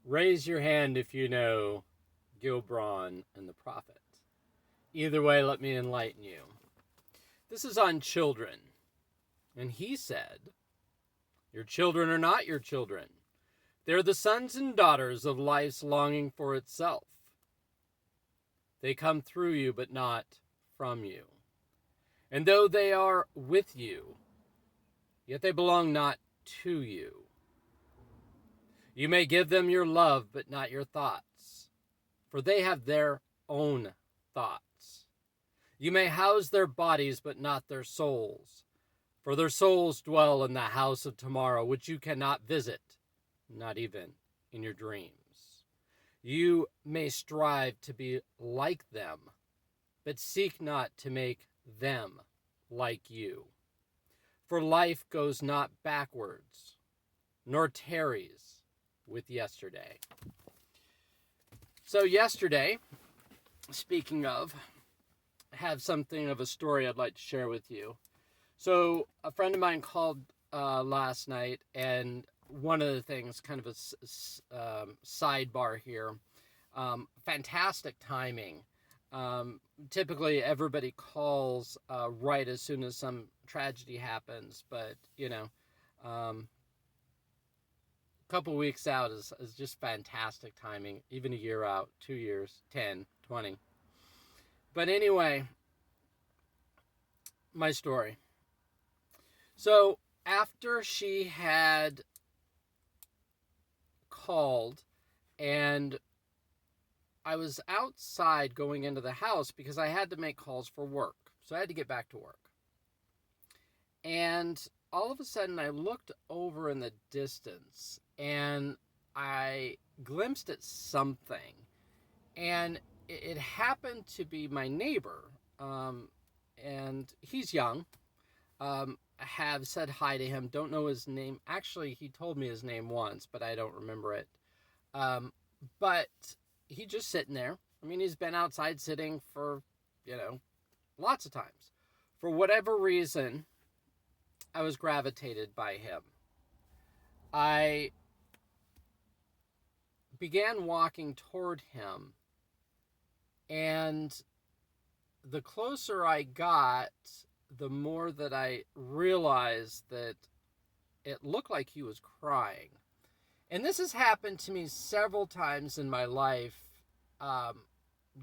Raise your hand if you know Gilbron and the Prophet. Either way, let me enlighten you. This is on children. And he said, your children are not your children. They're the sons and daughters of life's longing for itself. They come through you, but not from you. And though they are with you, yet they belong not to you. You may give them your love, but not your thoughts, for they have their own thoughts. You may house their bodies, but not their souls, for their souls dwell in the house of tomorrow, which you cannot visit, not even in your dreams. You may strive to be like them, but seek not to make them like you. For life goes not backwards, nor tarries with yesterday. So yesterday, speaking of, I have something of a story I'd like to share with you. So a friend of mine called last night, and one of the things, kind of a sidebar here, fantastic timing. Typically everybody calls right as soon as some tragedy happens, but a couple weeks out is just fantastic timing, even a year out, 2 years, 10, 20. But anyway, my story. So after she had called, and I was outside going into the house because I had to make calls for work. So I had to get back to work. And all of a sudden I looked over in the distance and I glimpsed at something. And it happened to be my neighbor. And he's young. I have said hi to him. Don't know his name. Actually, he told me his name once, but I don't remember it. But he just sitting there. I mean, he's been outside sitting for, lots of times. For whatever reason, I was gravitated by him. I began walking toward him, and the closer I got, the more that I realized that it looked like he was crying. And this has happened to me several times in my life,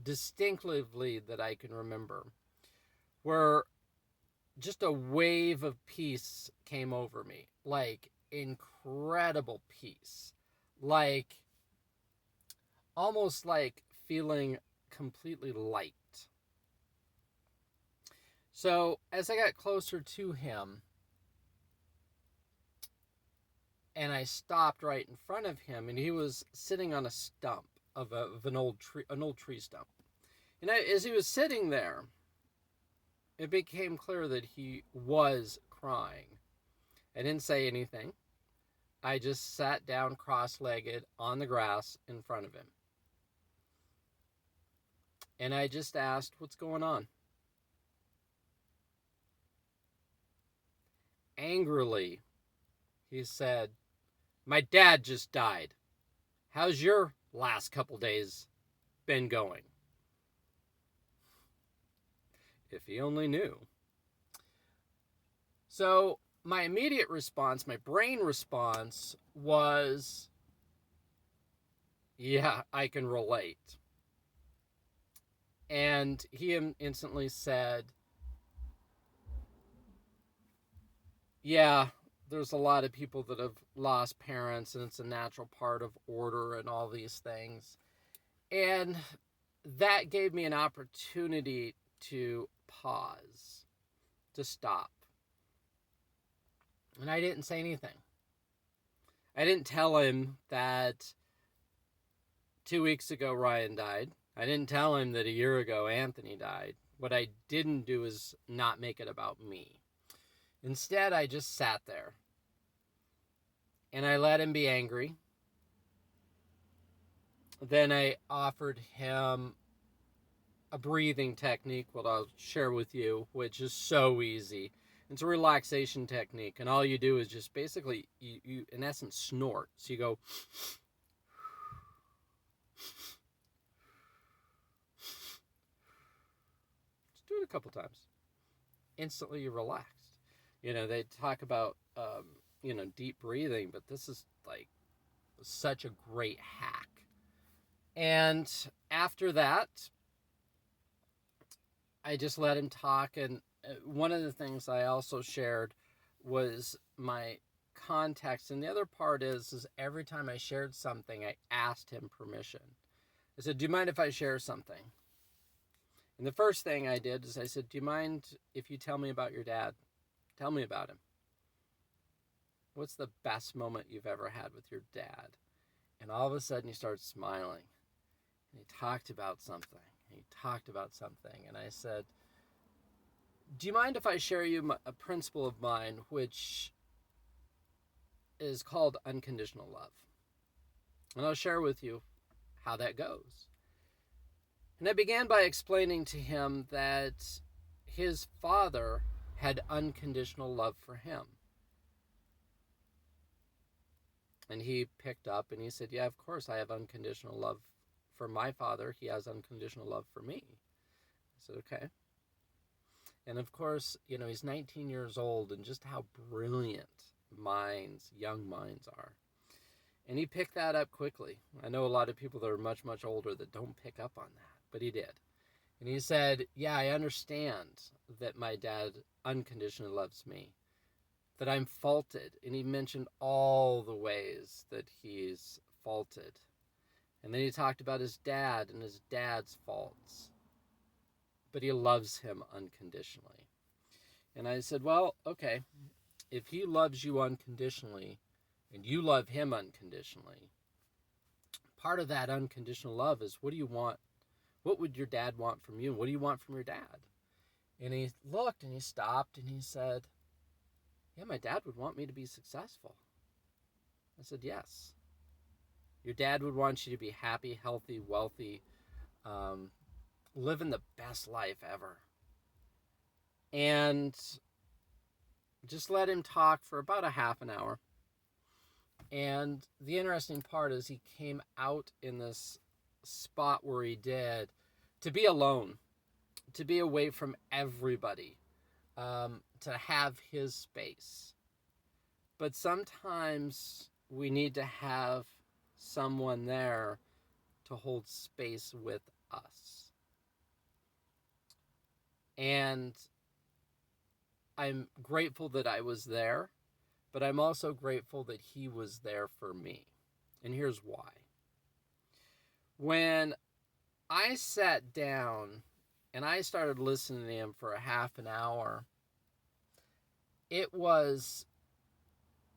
distinctively that I can remember, where just a wave of peace came over me, like incredible peace, like almost like feeling completely light. So as I got closer to him, and I stopped right in front of him, and he was sitting on a stump of an old tree stump. And as he was sitting there, it became clear that he was crying. I didn't say anything. I just sat down cross-legged on the grass in front of him. And I just asked, what's going on? Angrily, he said, my dad just died. How's your last couple days been going? If he only knew. So my immediate response, my brain response was, yeah, I can relate. And he instantly said, yeah, there's a lot of people that have lost parents, and it's a natural part of order and all these things. And that gave me an opportunity to pause, to stop. And I didn't say anything. I didn't tell him that 2 weeks ago Ryan died. I didn't tell him that a year ago Anthony died. What I didn't do is not make it about me. Instead, I just sat there. And I let him be angry. Then I offered him a breathing technique, what I'll share with you, which is so easy. It's a relaxation technique, and all you do is just basically, you in essence, snort. So you go, Just do it a couple times. Instantly you're relaxed. They talk about, deep breathing, but this is like such a great hack. And after that, I just let him talk. And one of the things I also shared was my context. And the other part is every time I shared something, I asked him permission. I said, do you mind if I share something? And the first thing I did is I said, do you mind if you tell me about your dad? Tell me about him. What's the best moment you've ever had with your dad? And all of a sudden he started smiling. And he talked about something. And I said, do you mind if I share you a principle of mine, which is called unconditional love? And I'll share with you how that goes. And I began by explaining to him that his father had unconditional love for him. And he picked up and he said, yeah, of course I have unconditional love for my father. He has unconditional love for me. I said, okay. And of course, he's 19 years old, and just how brilliant young minds are. And he picked that up quickly. I know a lot of people that are much, much older that don't pick up on that, but he did. And he said, yeah, I understand that my dad unconditionally loves me, that I'm faulted. And he mentioned all the ways that he's faulted. And then he talked about his dad and his dad's faults. But he loves him unconditionally. And I said, well, okay, if he loves you unconditionally and you love him unconditionally, part of that unconditional love is, what do you want? What would your dad want from you? What do you want from your dad? And he looked and he stopped and he said, yeah, my dad would want me to be successful. I said, yes. Your dad would want you to be happy, healthy, wealthy, living the best life ever. And just let him talk for about a half an hour. And the interesting part is he came out in this spot where he did to be alone, to be away from everybody, to have his space. But sometimes we need to have someone there to hold space with us. And I'm grateful that I was there, but I'm also grateful that he was there for me. And here's why. When I sat down and I started listening to him for a half an hour, it was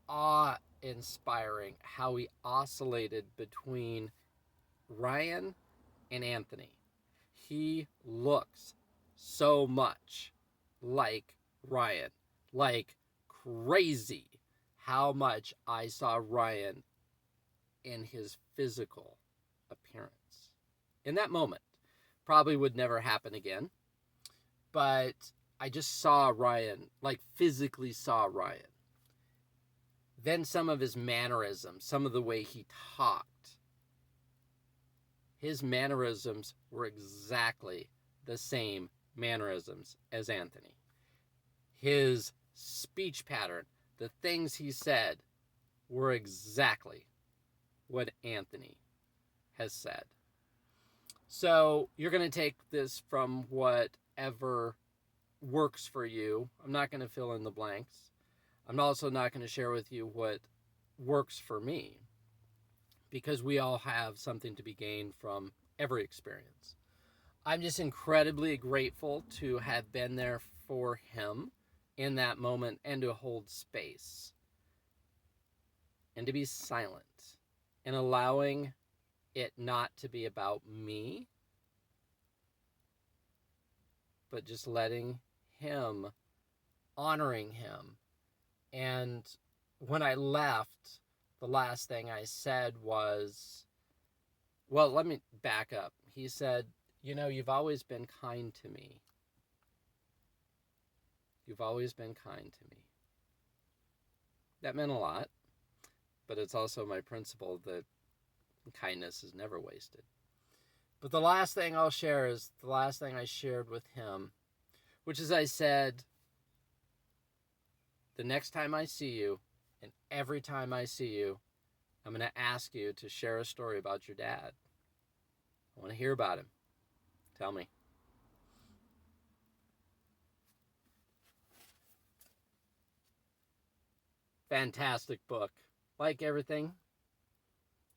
awe-inspiring how he oscillated between Ryan and Anthony. He looks so much like Ryan, like crazy how much I saw Ryan in his physical appearance. In that moment, probably would never happen again, but I just saw Ryan, like physically saw Ryan. Then some of his mannerisms, some of the way he talked, his mannerisms were exactly the same mannerisms as Anthony. His speech pattern, the things he said, were exactly what Anthony has said. So you're going to take this from whatever works for you. I'm not going to fill in the blanks. I'm also not going to share with you what works for me, because we all have something to be gained from every experience. I'm just incredibly grateful to have been there for him in that moment and to hold space and to be silent and allowing it not to be about me, but just letting him, honoring him. And when I left, the last thing I said was, well, let me back up. He said, you've always been kind to me. You've always been kind to me. That meant a lot, but it's also my principle that kindness is never wasted. But the last thing I'll share is the last thing I shared with him, which is I said, the next time I see you, and every time I see you, I'm going to ask you to share a story about your dad. I want to hear about him. Tell me. Fantastic book. Like everything,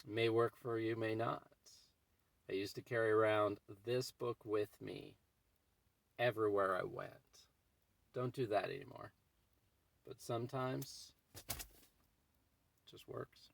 may work for you, may not. I used to carry around this book with me everywhere I went. Don't do that anymore. But sometimes it just works.